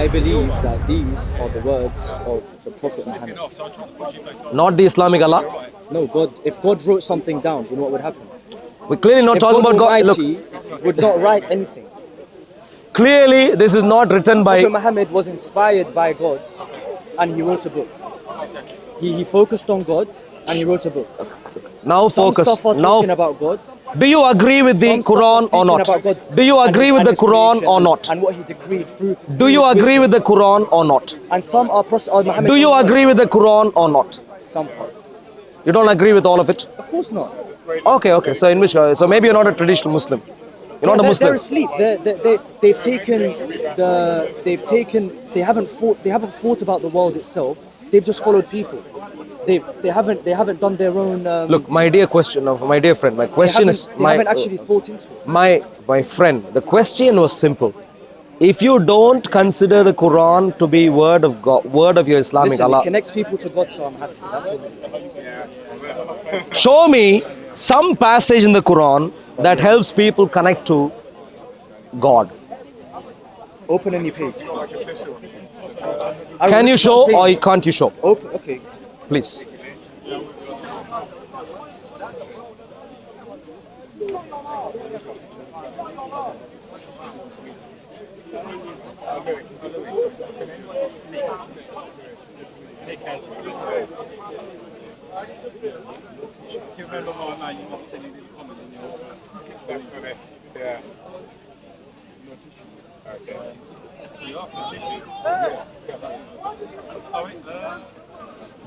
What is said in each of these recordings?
I believe that these are the words of the Prophet Muhammad. Not the Islamic Allah. No, God. If God wrote something down, do you know what would happen? We're clearly not If talking about God. Look, Almighty would not write anything. clearly this is not written by. Prophet Muhammad was inspired by God, and he wrote a book. He focused on God, and he wrote a book. Now Some focus. stuff are Now, talking about God. do you agree with the Some stuff are Quran or speaking not? about God Do you and agree with the his Quran creation or not? And what he decreed through. Do you agree with the Quran or not? And some are Muhammad's Do you own agree with the Quran or not? words. Some parts. You don't agree with all of it? Of course not. Okay. So in which, so maybe you're not a traditional Muslim. You're not a Muslim. They're asleep. They haven't thought about the world itself. They've just followed people. They haven't done their own. Look, my dear friend, my question is they haven't actually thought into it. my friend. The question was simple. If you don't consider the Quran to be word of God, word of your Islamic Listen, Allah, it connects people to God, so I'm happy. That's all. show me some passage in the Quran that helps people connect to God. Open any page. Can you show or can't you show? Open. Okay. Please.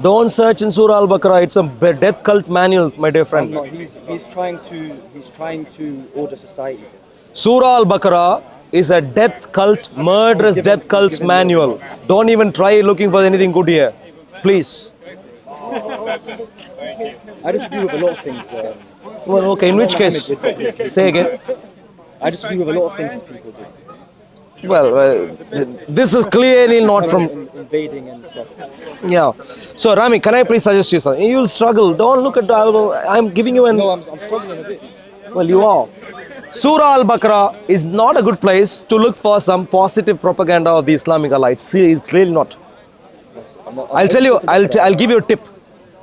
Don't search in Surah Al-Baqarah. It's a death cult manual, my dear friend. No, he's trying to order society. Surah Al-Baqarah is a death cult, murderous death cult's manual. Don't even try looking for anything good here. Please. I disagree with a lot of things. Well, okay, in which case? Say again. I disagree with a lot of things these people do. Well, this is clearly not from... Invading and stuff. Yeah. So, Ramy, can I please suggest you something? You will struggle. Don't look at the album. I'm giving you an... No, I'm struggling a bit. Well, you are. Surah Al-Baqarah is not a good place to look for some positive propaganda of the Islamic allies. See, it's really not. I'll tell you, I'll give you a tip.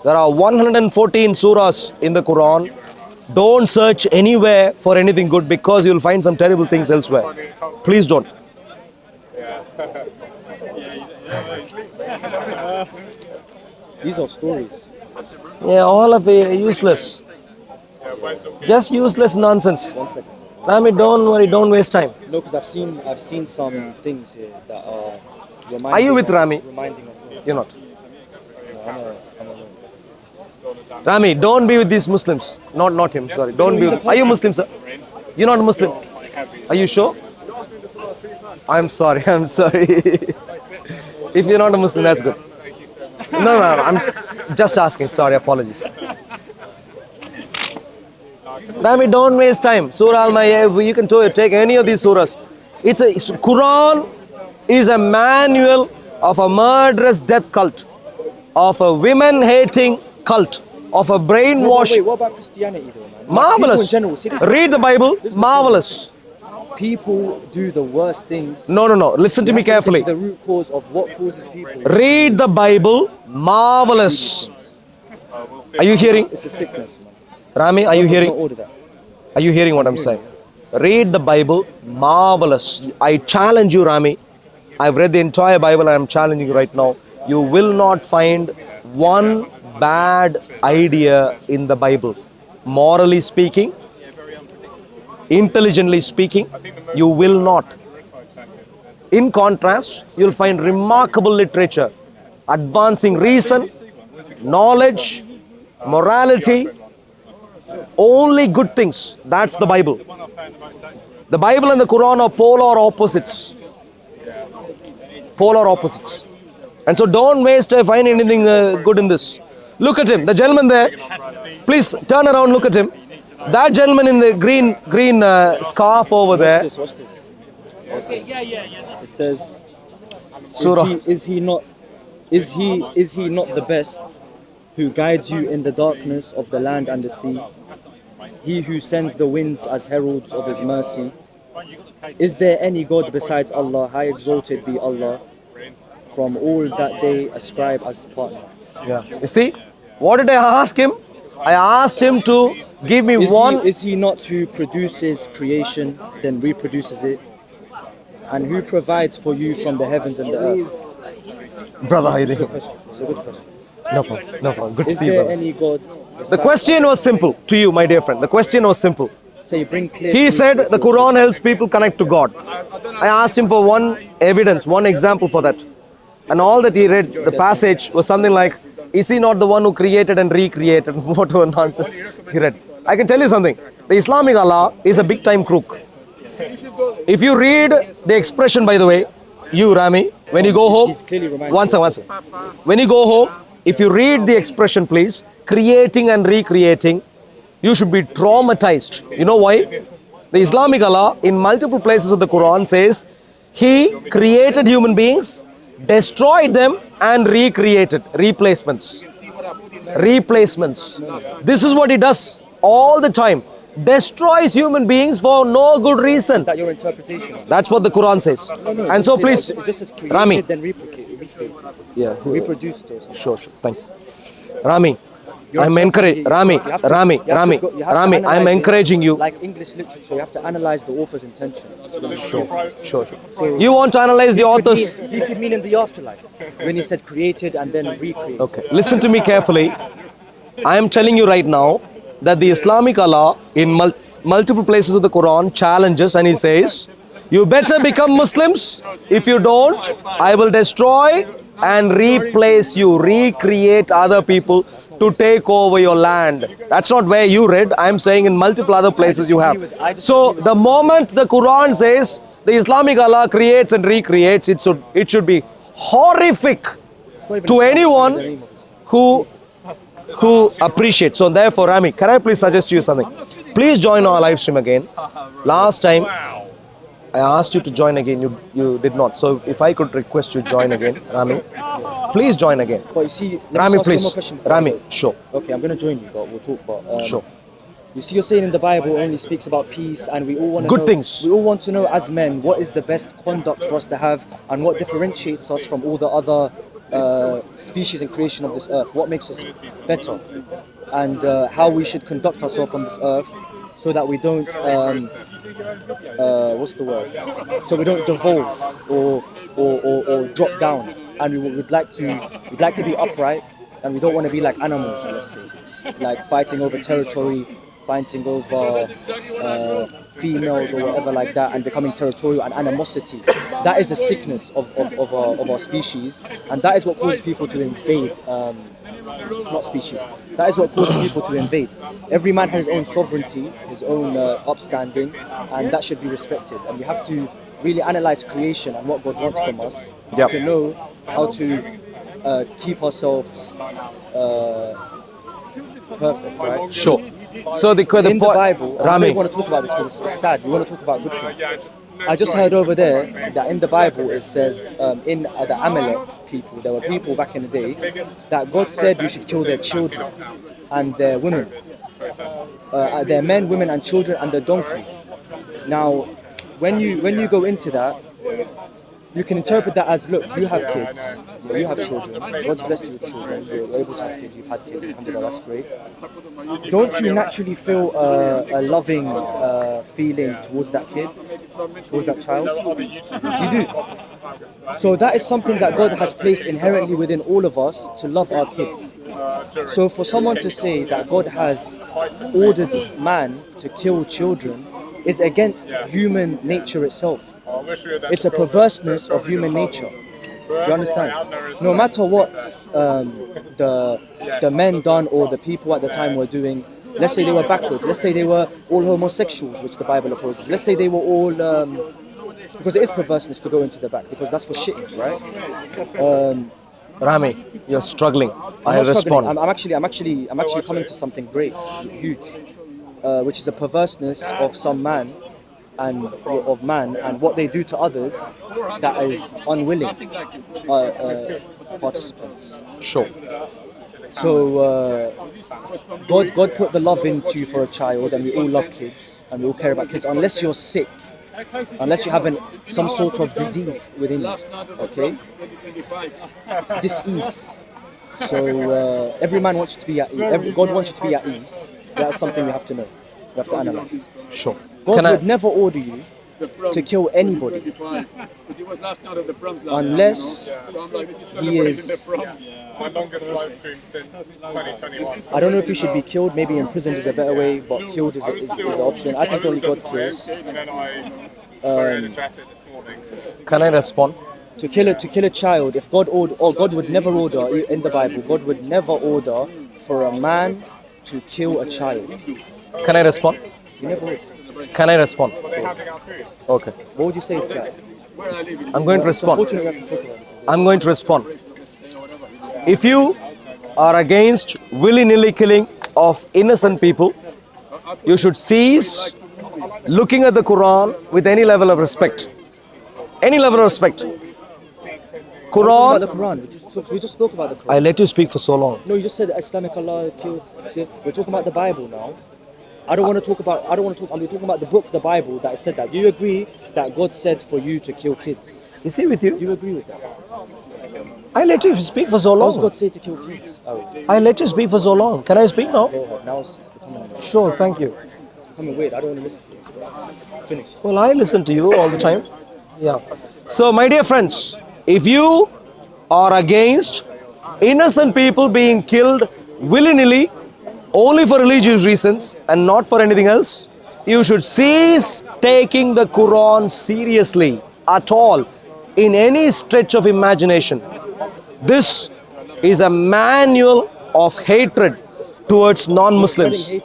There are 114 surahs in the Quran. Don't search anywhere for anything good because you'll find some terrible things elsewhere. Please don't. These are stories. Yeah, all of it useless. Just useless nonsense. 1 second. Ramy, don't worry, don't waste time. No, because I've seen some things here that are reminding. Are you with Ramy? Reminding of. You're not. No, I'm alone. Ramy, don't be with these Muslims. Not him, sorry. Don't be with... Are you Muslim, sir? You're not a Muslim. Are you sure? I'm sorry. If you're not a Muslim, that's good. No, I'm just asking. Sorry, apologies. Ramy, don't waste time. Surah Al-Mayyah, you can take any of these surahs. Quran is a manual of a murderous death cult, of a women-hating cult, of a brainwash. Wait, what about Christianity though, man? Marvelous. People in general, Read the Bible. Marvelous. People do the worst things. No. Listen to me carefully. The root cause of what causes people. Read the Bible. Marvelous. Are you hearing? It's a sickness, man. Ramy, are you hearing? Order that. Are you hearing what I'm saying? Read the Bible. Marvelous. I challenge you, Ramy. I've read the entire Bible and I'm challenging you right now. You will not find one bad idea in the Bible. Morally speaking, intelligently speaking, you will not. In contrast, you'll find remarkable literature, advancing reason, knowledge, morality, only good things. That's the Bible. The Bible and the Quran are polar opposites. Polar opposites. And so don't waste time finding anything good in this. Look at him, the gentleman there. Please turn around, look at him. That gentleman in the green scarf over there. Watch this. Okay, yeah. It says, Surah. Is he not the best who guides you in the darkness of the land and the sea? He who sends the winds as heralds of his mercy Is there any God besides Allah? High exalted be Allah from all that they ascribe as partner. Yeah. You see, what did I ask him? I asked him to give me one. Is he not who produces creation, then reproduces it? And who provides for you from the heavens and the earth? Brother, I It's a think. good question. It's a good question. No problem. No problem. Good to Is see you, there brother. any God? The question was simple to you, my dear friend. The question was simple. Say, bring clear. He proof said of the your Quran helps people connect to God. I asked him for one evidence, one example for that. And all that he read, the passage was something like, is he not the one who created and recreated? Whatever nonsense he read. I can tell you something. The Islamic Allah is a big time crook. If you read the expression, by the way, you, Ramy, when you go home, He's clearly reminded one second. When you go home, if you read the expression, please, creating and recreating, you should be traumatized. You know why? The Islamic Allah, in multiple places of the Quran, says He created human beings, destroyed them, and recreated. Replacements. Replacements. This is what He does all the time. Destroys human beings for no good reason. Is that your interpretation? That's what the Quran says. No, And so please, it just says created, Ramy. then recreated. Yeah. Reproduced or something. Sure. Thank you. Ramy, You're I'm interpreting encouraging. it. Ramy, You have to- Ramy, you have to Ramy, go- you have to Ramy, I'm analyze it. encouraging you. Like English literature, you have to analyze the author's intention. Sure. You want to analyze the authors? He could mean in the afterlife when he said created and then recreated. Okay. Listen to me carefully. I am telling you right now that the Islamic Allah in multiple places of the Quran challenges and he says, you better become Muslims. If you don't, I will destroy and replace you, recreate other people to take over your land. That's not where you read. I'm saying in multiple other places you have. So the moment the Quran says the Islamic Allah creates and recreates, it should be horrific to anyone who appreciates. So therefore, Ramy, can I please suggest you something? Please join our live stream again. Last time I asked you to join again, you did not. So if I could request you join again, Ramy, please join again. But you see, let me Ramy, ask one more please. question before I Ramy, go. sure. Okay, I'm going to join you, but we'll talk about. Sure. You see, you're saying in the Bible only speaks about peace, and we all want to Good know, things. We all want to know as men what is the best conduct for us to have, and what differentiates us from all the other species and creation of this earth. What makes us better, and how we should conduct ourselves on this earth, so that we don't what's the word? So we don't devolve or drop down, and we'd like to be upright, and we don't want to be like animals, let's say, like fighting over territory, fighting over females or whatever like that, and becoming territorial and animosity. That is a sickness of our species, and that is what causes people to invade. Not species. That is what causes people to invade. Every man has his own sovereignty, his own upstanding, and that should be respected. And we have to really analyze creation and what God wants from us to know how to keep ourselves perfect, right? Sure. So the In the Bible, I Ramy, don't want to talk about this because it's sad. We want to talk about good things. I just heard over there that in the Bible it says in the Amalekite people, there were people back in the day that God said we should kill their children and their women, their men, women, and children and their donkeys. Now, when you go into that, you can interpret that as, look, you have kids, you have children, God's blessed you with children, you're able to have kids, you've had kids, alhamdulillah, that's great. Don't you naturally feel a loving feeling towards that kid, towards that child? You do. So that is something that God has placed inherently within all of us to love our kids. So for someone to say that God has ordered man to kill children is against human nature itself. It's a perverseness of human nature. You understand? No matter what the men done or the people at the time were doing, let's say they were backwards, let's say they were all homosexuals, which the Bible opposes, let's say they were all, because it is perverseness to go into the back, because that's for shitting, right? Ramy, you're struggling. I'm I'll not struggling. respond. I'm actually coming to something great, huge, which is a perverseness of some man and of man and what they do to others that is unwilling participants. Sure. So God put the love into you for a child, and we all love kids and we all care about kids. Unless you're sick unless you have some sort of disease within you. Okay, disease. So every man wants you to be at ease. God wants you to be at ease. That's something we have to know. We have to analyze. Sure. God would never order you to kill anybody unless he is. My longest live stream since 2021. I don't know if he should be killed. Maybe imprisoned is a better way, but killed is an option. I think only God kills. And then I very energetic this morning. Can I respond? To kill a child, if God God would never order in the Bible. God would never order for a man to kill a child. Can I respond? He never would. Can I respond? Are they handing out food? Okay. What would you say to that? I'm going to respond. Unfortunately, we have to talk about it. I'm going to respond. If you are against willy-nilly killing of innocent people, you should cease looking at the Quran with any level of respect. Any level of respect. About the Quran, Quran. We just spoke about the Quran. I let you speak for so long. No, you just said Islamic Allah killed. We're talking about the Bible now. I don't want to talk about. I'm talking about the book, the Bible, that said that. Do you agree that God said for you to kill kids? Is he with you? Do you agree with that? I let you speak for so How does long. God say to kill kids? I let you speak for so long. Can I speak now? Now it's becoming. Sure, thank you. It's becoming weird. I don't want to listen to this. Finish. Well, I listen to you all the time. Yeah. So, my dear friends, if you are against innocent people being killed willy-nilly only for religious reasons and not for anything else, you should cease taking the Quran seriously at all in any stretch of imagination. This is a manual of hatred towards non-Muslims. You're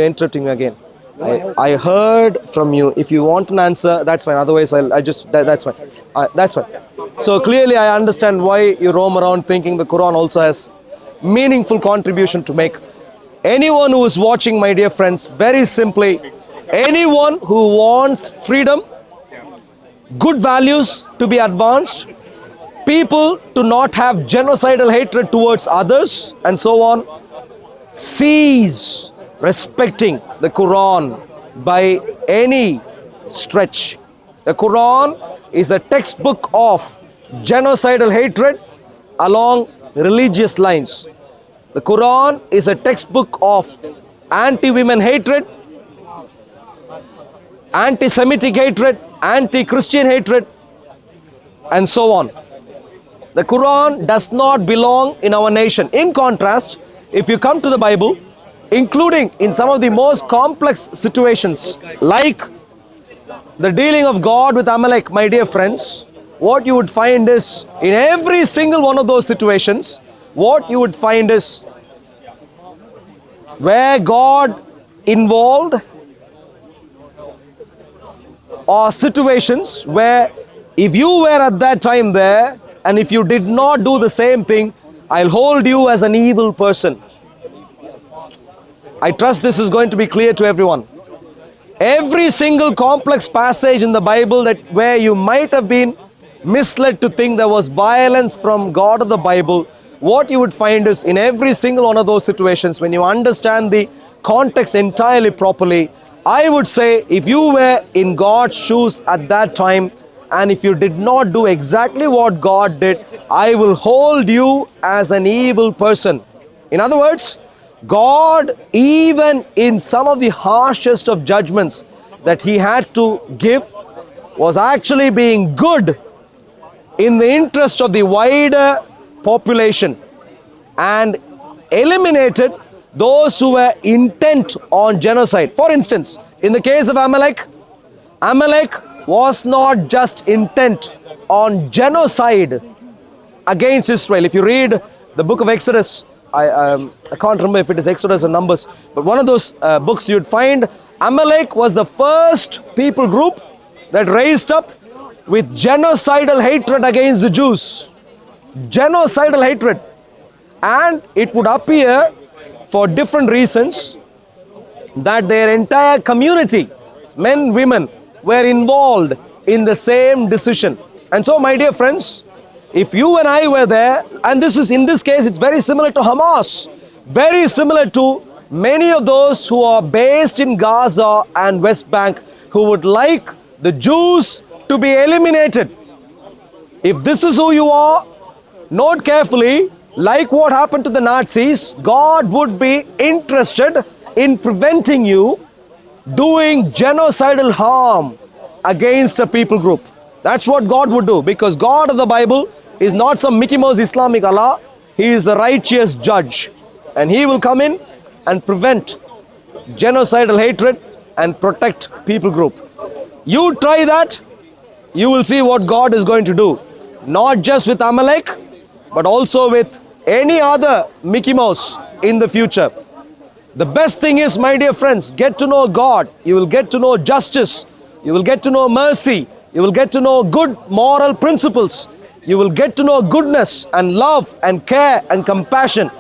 interrupting me again. I heard from you. If you want an answer, that's fine. Otherwise, that's fine. That's fine. So clearly, I understand why you roam around thinking the Quran also has meaningful contribution to make. Anyone who is watching, my dear friends, very simply, anyone who wants freedom, good values to be advanced, people to not have genocidal hatred towards others, and so on, cease respecting the Quran by any stretch. The Quran is a textbook of genocidal hatred along religious lines. The Quran is a textbook of anti-women hatred, anti-Semitic hatred, anti-Christian hatred, and so on. The Quran does not belong in our nation. In contrast, if you come to the Bible, including in some of the most complex situations, like the dealing of God with Amalek, my dear friends, what you would find is, in every single one of those situations, what you would find is, where God involved are situations where if you were at that time there and if you did not do the same thing, I'll hold you as an evil person. I trust this is going to be clear to everyone. Every single complex passage in the Bible where you might have been misled to think there was violence from God of the Bible, what you would find is, in every single one of those situations, when you understand the context entirely properly, I would say, if you were in God's shoes at that time and if you did not do exactly what God did, I will hold you as an evil person. In other words, God, even in some of the harshest of judgments that He had to give, was actually being good in the interest of the wider population and eliminated those who were intent on genocide. For instance, in the case of Amalek, Amalek was not just intent on genocide against Israel. If you read the book of Exodus, I can't remember if it is Exodus or Numbers, but one of those books, you'd find Amalek was the first people group that raised up with genocidal hatred against the Jews. Genocidal hatred. And it would appear, for different reasons, that their entire community, men, women, were involved in the same decision. And so, my dear friends, if you and I were there, and in this case, it's very similar to Hamas, very similar to many of those who are based in Gaza and West Bank who would like the Jews to be eliminated. If this is who you are, note carefully, like what happened to the Nazis, God would be interested in preventing you doing genocidal harm against a people group. That's what God would do, because God of the Bible is not some Mickey Mouse Islamic Allah. He is a righteous judge, and He will come in and prevent genocidal hatred and protect people group. You try that, you will see what God is going to do, not just with Amalek, but also with any other Mickey Mouse in the future. The best thing is, my dear friends, get to know God. You will get to know justice. You will get to know mercy. You will get to know good moral principles. You will get to know goodness and love and care and compassion.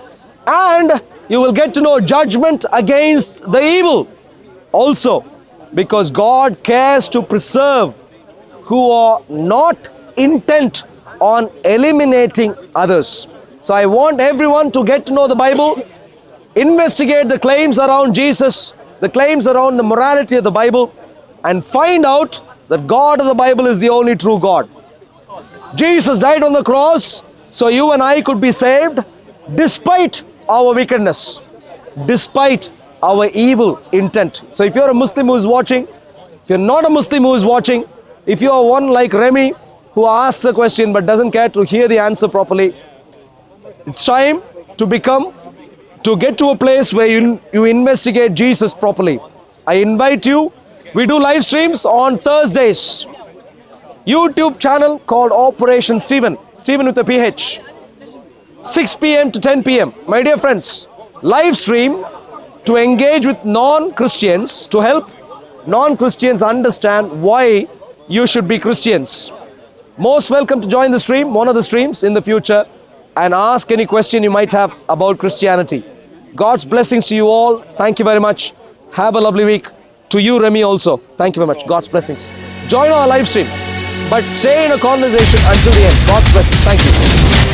And you will get to know judgment against the evil also, because God cares to preserve who are not intent on eliminating others. So I want everyone to get to know the Bible, investigate the claims around Jesus, the claims around the morality of the Bible, and find out that God of the Bible is the only true God. Jesus died on the cross so you and I could be saved despite our wickedness, despite our evil intent. So if you're a Muslim who is watching, if you're not a Muslim who is watching, if you are one like Ramy who asks a question but doesn't care to hear the answer properly, it's time to get to a place where you investigate Jesus properly. I invite you. We do live streams on Thursdays. YouTube channel called Operation Stephen with a PH. 6 p.m. to 10 p.m. My dear friends, live stream to engage with non-Christians, to help non-Christians understand why you should be Christians. Most welcome to join the stream, one of the streams in the future, and ask any question you might have about Christianity. God's blessings to you all. Thank you very much. Have a lovely week. To you, Ramy, also. Thank you very much. God's blessings. Join our live stream, but stay in a conversation until the end. God's blessings. Thank you.